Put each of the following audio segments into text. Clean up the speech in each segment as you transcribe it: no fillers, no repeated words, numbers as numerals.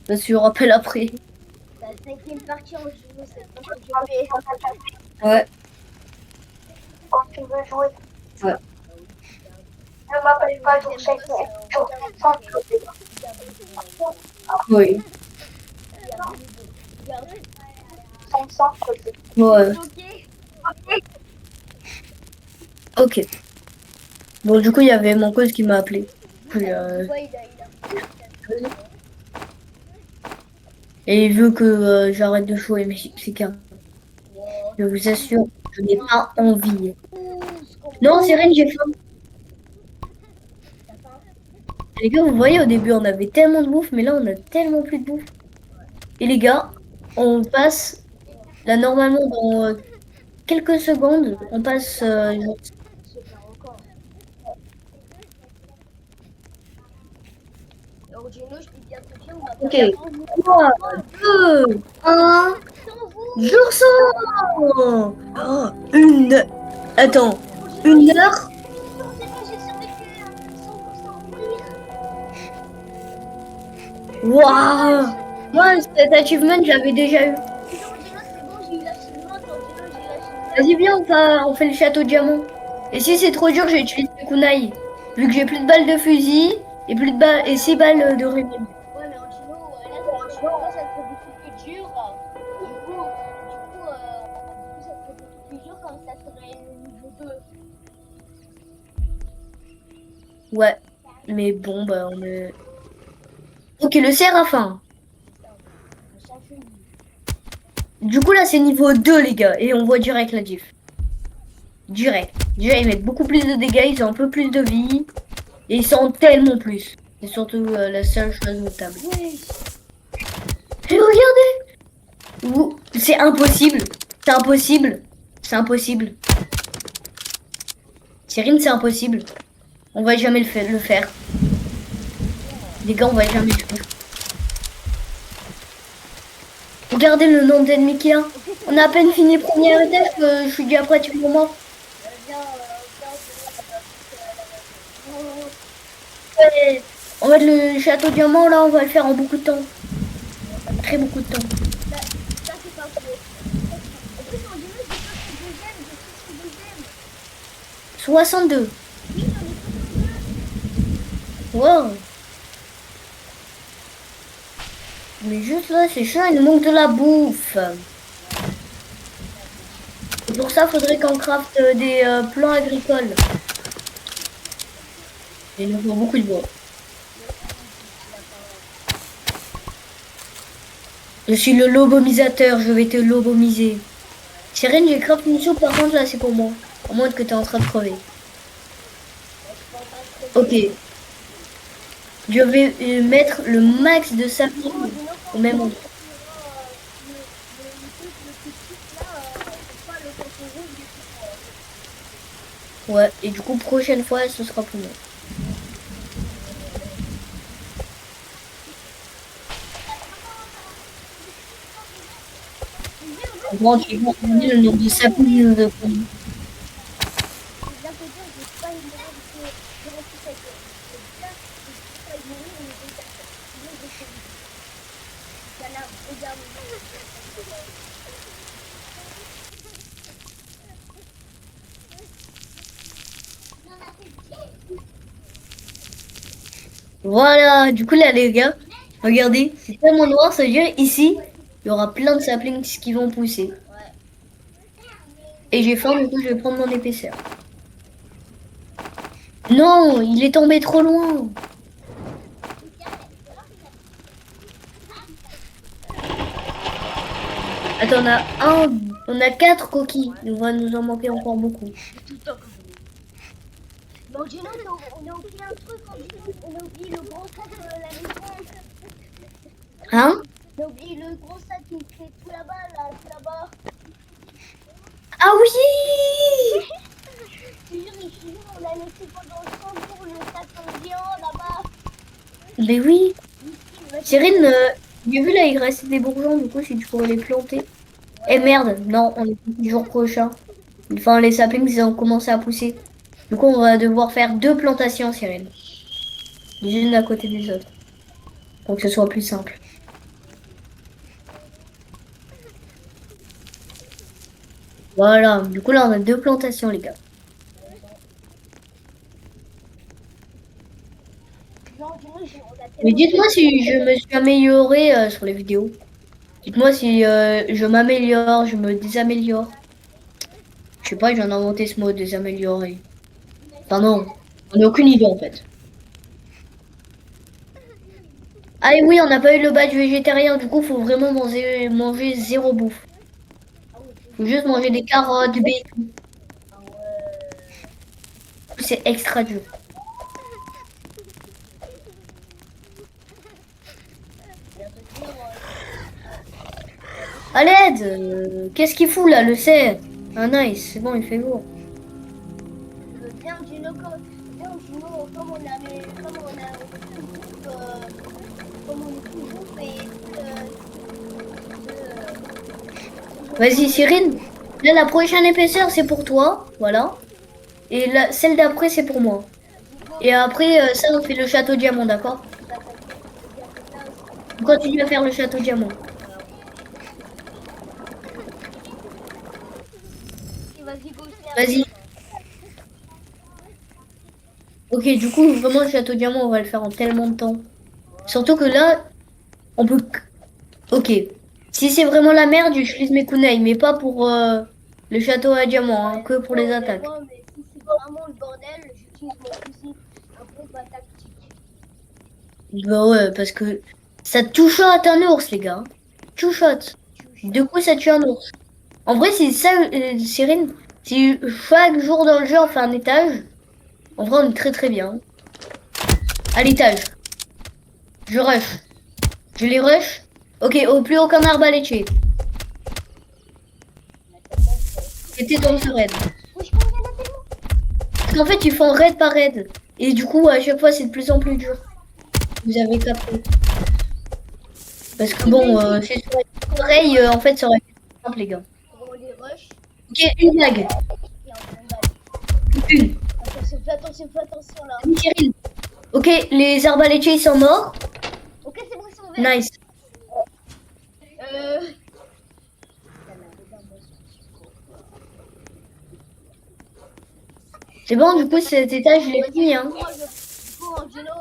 Je me rappelle après. La cinquième partie en jeu, c'est quand je fais. Ouais, Quand tu veux jouer, ouais, ne m'appelle pas jour 5, jour 5, oui, 500. ouais. Ok. Ok. Bon, du coup, il y avait mon cause qui m'a appelé. Puis, Ouais, il a. et il veut que j'arrête de jouer mexicain. Je vous assure, je n'ai pas envie. Non, c'est rien, j'ai faim. Les gars, vous voyez, au début, on avait tellement de bouffe, mais là, on a tellement plus de bouffe. Et les gars, on passe, là, normalement, dans quelques secondes, on passe... Alors, Gino, je peux bien te dire, on va ok, faire sans vous. 3, 2, 1, Sans vous. jour sans. Oh, une... Attends, une heure. C'est bon, j'ai survécu. Sans mourir. Waouh! Moi, cet achievement, j'avais déjà eu. Gino, c'est bon, j'ai eu l'achievement. Attends, Gino, j'ai eu l'achievement. Vas-y, viens, on fait le château diamant. Et si c'est trop dur, j'utilise le kunai. Vu que j'ai plus de balles de fusil et plus de balles et 6 balles de réveil. Ouais, mais Angelo, là, ça serait beaucoup plus dur. Ça serait beaucoup plus dur quand ça serait le niveau 2. Ouais, mais bon, bah, on est... Ok, le Séraphin. On s'en fout. Du coup, là, c'est niveau 2, les gars. Et on voit direct la diff. Direct. Déjà, ils mettent beaucoup plus de dégâts, ils ont un peu plus de vie. Et ils sentent tellement plus. C'est surtout la seule chose notable. Oui. Et regardez! C'est impossible. C'est impossible. C'est impossible. Cyrine, c'est impossible. On va jamais le faire. Les gars, on va jamais le faire. Regardez le nombre d'ennemis qu'il y a. On a à peine fini première étape, je suis déjà pratiquement mort. Ouais. On va le château diamant, là, on va le faire en beaucoup de temps. Très beaucoup de temps. Ça, c'est pas faux. En plus, Angelo, j'ai pas fait deuxième, j'ai fait deuxième. 62. Oui, j'en ai 62. Wow. Mais juste là, c'est chiant, il nous manque de la bouffe. Et pour ça, faudrait qu'on crafte des plants agricoles. Et il nous faut beaucoup de bois. Je suis le lobomisateur, je vais te lobomiser. Cyrine, j'ai craft une soupe, par contre, là, c'est pour moi. À moins que tu es en train de crever. Ok. Je vais mettre le max de sapin au même endroit. Ouais, et du coup, prochaine fois, ce sera pour moi. En gros, tu vas regarder le nombre de sapins de prendre. Voilà, du coup, là, les gars, regardez, c'est tellement noir, ça veut dire ici, il y aura plein de saplings qui vont pousser. Et j'ai faim, du coup, je vais prendre mon épaisseur. Non, il est tombé trop loin. Attends, on a 4 coquilles. Il va nous en manquer encore beaucoup. Bon, Gino, on a oublié un truc, on a oublié le gros sac de la maison. Hein? On a oublié le gros sac qui était tout là-bas, là, tout là-bas. Ah oui! Je te jure, on l'a laissé pendant 100 jours, le sac en géant là-bas. Mais oui. Cyrine, j'ai vu là, il restait des bourgeons, du coup, si tu pourrais les planter. Eh merde, non, on est le jour prochain. Enfin, les saplings, ils ont commencé à pousser. Du coup, on va devoir faire 2 plantations, Cyrine. Les unes à côté des autres. Pour que ce soit plus simple. Voilà, du coup là on a 2 plantations les gars. Genre, du coup, on a Mais tellement dites-moi de si je me suis amélioré sur les vidéos. Dites-moi si je m'améliore, je me désaméliore. Je sais pas, j'ai inventé ce mot désaméliorer. Enfin non, on n'a aucune idée en fait. Ah et oui, on n'a pas eu le badge végétarien, du coup faut vraiment manger zéro bouffe. Faut juste manger des carottes, du bacon. C'est extra dur. À l'aide! Qu'est-ce qu'il fout là, le cerf? Ah nice, c'est bon, il fait lourd. bien du loco. Bien du loco, comme on avait, comme on est toujours fait. Vas-y, Cyrine. Là, la prochaine épaisseur, c'est pour toi. Voilà. Et celle d'après, c'est pour moi. Et après, ça, on fait le château diamant, d'accord? On continue à faire le château diamant. Vas-y, go, Vas-y. Ok, du coup, vraiment, le château diamant, on va le faire en tellement de temps. Surtout que là, on peut... Ok. Si c'est vraiment la merde, j'utilise mes kunai, mais pas pour le château à diamant, hein, que pour les attaques. moi, mais si c'est vraiment le bordel, j'utilise mon fusil. Un peu pas tactique. Bah ouais, parce que ça two-shot un ours, les gars. Two-shot. Du coup, ça tue un ours. En vrai, c'est ça, Cyrine. Si chaque jour dans le jeu, on fait un étage, en vrai, on est très très bien. À l'étage. Je rush. Je les rush. Ok, au plus aucun arbalétier. C'était dans ce raid. Oui, je pense qu'il y en a tellement. Parce qu'en fait, ils font raid par raid. Et du coup, à chaque fois, c'est de plus en plus dur. Vous avez capté. Parce que bon, c'est pareil, en fait, ça aurait été simple, les gars. On les rush. Ok, une blague. Et on balle. Une. Fais attention là. Une, Cyril. Ok, les arbalétiers, ils sont morts. Ok, c'est bon, ils sont verts. Nice. Euh... C'est bon, du coup, cet étage, je l'ai fini, hein. Moi, du coup, Angelo,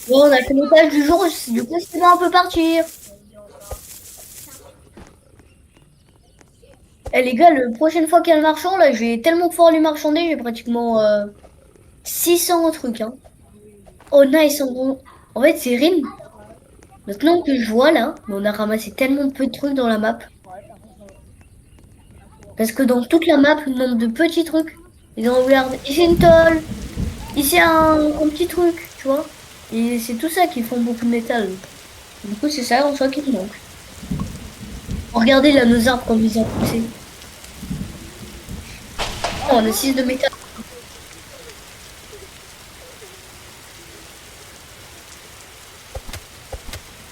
Bon, on a fait l'étage du jour, du coup, c'est bon, on peut partir. Eh les gars, la prochaine fois qu'il y a le marchand, là, je vais tellement pouvoir lui marchander, j'ai pratiquement 600 trucs, hein. Oh, nice, en fait, c'est Rim. Maintenant que je vois, là, mais on a ramassé tellement peu de trucs dans la map. Parce que dans toute la map, le nombre de petits trucs. Ils ont regardé, ici une tôle, ici un petit truc, tu vois. Et c'est tout ça qui font beaucoup de métal. Du coup, c'est ça en soi qui me manque. Regardez là nos arbres comme ils ont poussé. Oh, on a 6 de métal.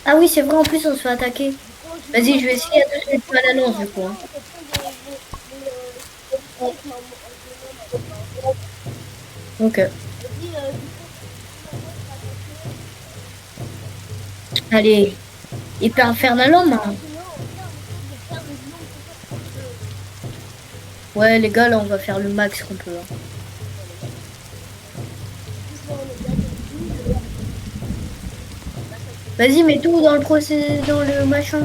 Ah oui, c'est vrai, en plus on se fait attaquer. Vas-y, je vais essayer de se mettre à la lance du coup, hein. Ok. Allez. Épée infernale homme, hein. Ouais, les gars, là, on va faire le max qu'on peut, hein. Vas-y, mets tout dans le procès, dans le machin.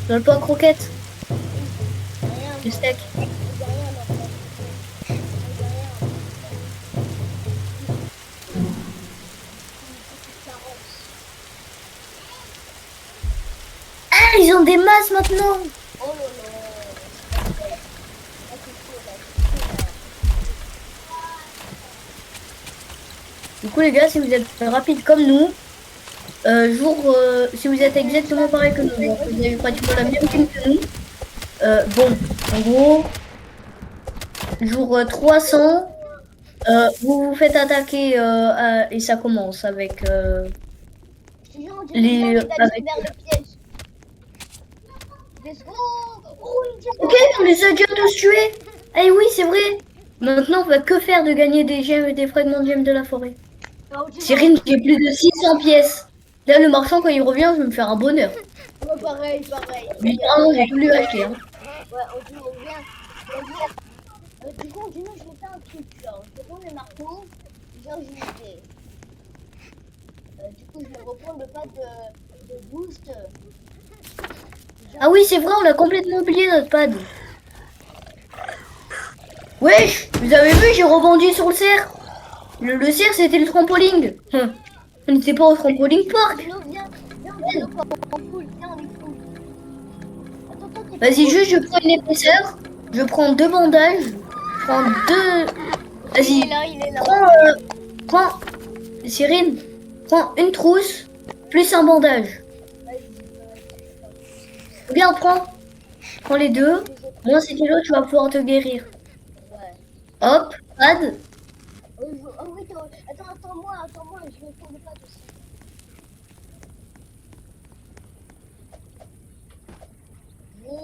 Dans le pot à croquettes. Le steak. Ah, ils ont des masses maintenant. Du coup, les gars, si vous êtes rapides comme nous, si vous êtes exactement pareil que nous, genre, vous avez pratiquement la même team que nous, bon, en gros, jour 300, vous vous faites attaquer et ça commence avec avec. Ok, on les a déjà tous tués. Eh oui, c'est vrai. Maintenant, on va que faire de gagner des gemmes et des fragments de gemmes de la forêt. Cyrine, j'ai plus de 600 pièces. Là, le marchand, quand il revient, je vais me faire un bonheur. Ouais, pareil, pareil. Littéralement, j'ai tout lui acheté. Hein. Ouais, on vient. Du coup, dis-nous, je vais faire un truc, genre, je vais prendre les marteaux, genre, j'ai une idée. Du coup, je vais reprendre le pas de boost. Ah oui, c'est vrai, on a complètement oublié notre pad. Wesh, vous avez vu, j'ai rebondi sur le cerf. Le cerf, c'était le trampoline. On n'était pas au trampoline park. Dis-nous, viens, on est full, viens, on est full. Attends, t'es pas Vas-y, full. juste, je prends une épaisseur. Je prends 2 bandages. Je prends 2... Il est Vas-y, là, il est là. prends... Cyrine, prends une trousse, plus un bandage. Regarde, prends les deux. Moi, c'est l'autre, tu vas pouvoir te guérir. Ouais. Hop, pad. Oh oui, attends-moi, je vais prendre le pad aussi. Comment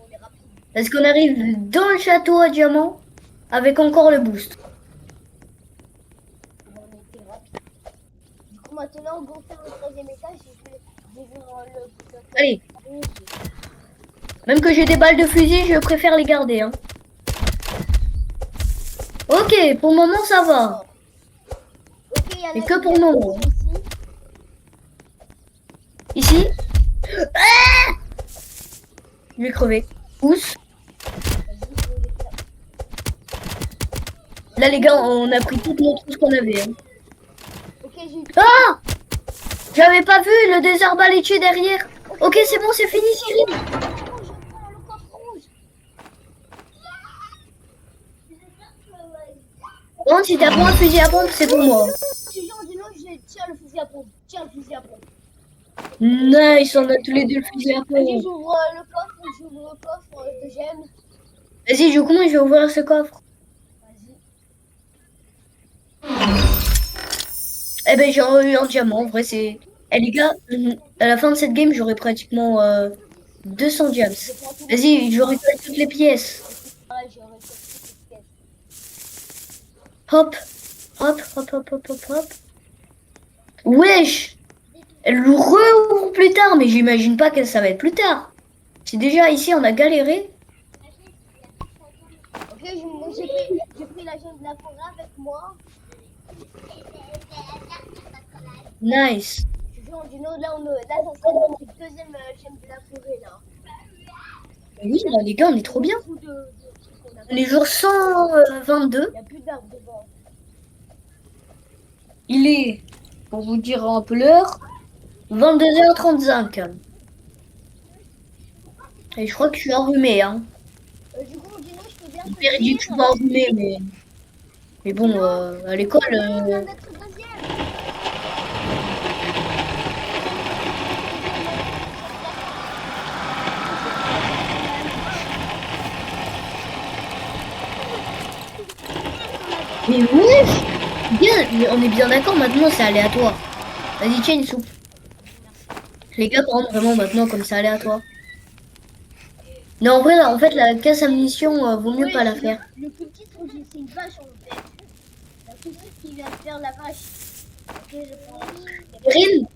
on est rapide. Est-ce qu'on arrive dans le château à diamant avec encore le boost? Comment on était rapide. Du coup, maintenant, on va faire le troisième étage et je vais le Allez. Même que j'ai des balles de fusil, je préfère les garder. Hein. Ok, pour le moment, ça va. Ok, il y en a Mais que pour le moment. ici. Ici. Ah, je vais crever. Pousse. Là, les gars, on a pris toutes nos trousses qu'on avait. Hein. Ok, j'ai. Ah! J'avais pas vu le désert balétier derrière. Ok, c'est bon, c'est fini, Cyril. Je prends le coffre rouge. Bon, si t'as pas un fusil à pompe, c'est pour moi. Si j'en dis non, je tiens le fusil à pompe. Tiens le fusil à pompe. Nice, on a tous les deux le fusil à Vas-y, pompe. j'ouvre le coffre deuxième. Vas-y, comment je vais ouvrir ce coffre? Vas-y. Eh ben, j'ai eu un diamant, en vrai, c'est... Eh les gars, à la fin de cette game, j'aurai pratiquement 200 diams. Vas-y, je récolte toutes les pièces. Ouais, j'ai récolté cette pièce. Hop, hop, hop, hop, hop, hop, hop. Wesh! Elle le rouvre plus tard, mais j'imagine pas que ça va être plus tard. C'est déjà ici, on a galéré. Ok, j'ai pris la chaîne de la forêt avec moi. Nice. Je suis en dino, là, là, ça serait notre deuxième chaîne de la forêt, là. Oui, là, les gars, on est trop bien. Beaucoup de trucs qu'on a. On est jour 122. Il n'y a plus d'arbres devant. Il est, pour vous dire un peu l'heure, 22h35. Et je crois que je suis enrhumé, hein. Du coup, dino, je peux bien Mon te père il dit que je suis pas enrhumé, mais bon, à l'école... on vient d'être deuxième. Mais wesh! Bien, mais on est bien d'accord, maintenant c'est aléatoire. Vas-y, tiens une soupe. Les gars, par contre, vraiment maintenant, comme c'est aléatoire. Non, en vrai, là, en fait, la caisse à munitions, vaut mieux pas la faire. Le plus petit, c'est une vache en fait. La plus petite qui vient de faire la vache. Ok, je prends. Rin,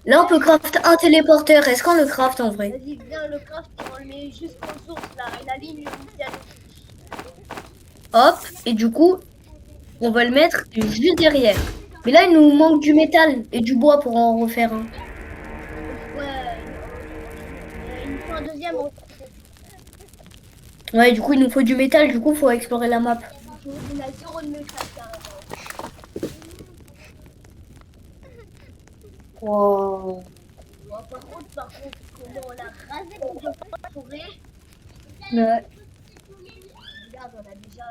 là, on peut craft un téléporteur. Est-ce qu'on le craft en vrai? Vas-y, viens le craft, on le met jusqu'en source là. Et la ligne initiale. Hop, et du coup, on va le mettre juste derrière. Mais là, il nous manque du métal et du bois pour en refaire un. Ouais, il nous faut un deuxième. Ouais, du coup, il nous faut du métal. Du coup, il faut explorer la map. On a zéro de métal carrément. Wow. Bon, par contre, comment on a rasé toute la forêt. Ouais. Regarde, on a déjà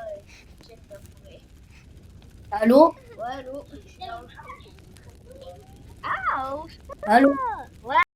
check la forêt. Allô? Ouais, allô, je suis là. Ah, Allô? ouais.